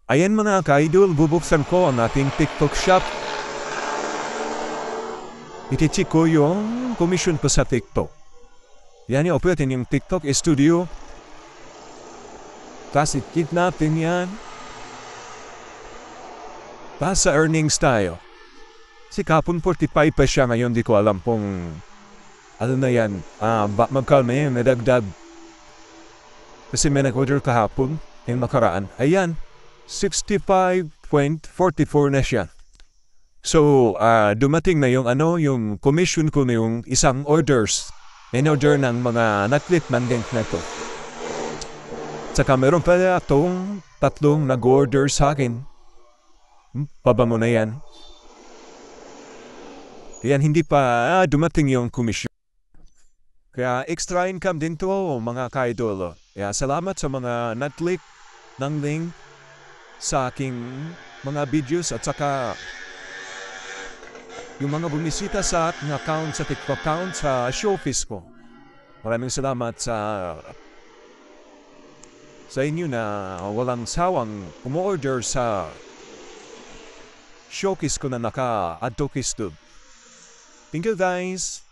Ayan mga ka-idol, bubuksan ko ang ating TikTok shop. Iti-check ko yung commission ko sa TikTok. Yan yung open yung TikTok studio. Tapos i-check natin yan. Tapos sa earnings tayo. Si kapon 45 pa siya ngayon, di ko alam kung ano na yan. Magkano na yan, nadagdag. Kasi may nag-order kahapon, yung nakaraan. Ayan, 65.44 na siya. So, dumating na yung yung commission ko na yung isang orders. In-order ng mga Netflix mandate na to. Tsaka meron pa itong tatlong nag-order sa akin. Pabango na yan. Yan, hindi pa dumating yung commission. Kaya extra income din to, mga ka-idolo. Kaya salamat sa mga Netflix ng link sa aking mga videos at saka yung mga bumisita sa aking account, sa TikTok account, sa showbiz ko. Maraming salamat sa inyo na walang sawang umorder sa showcase ko na naka-advocate. Thank you guys!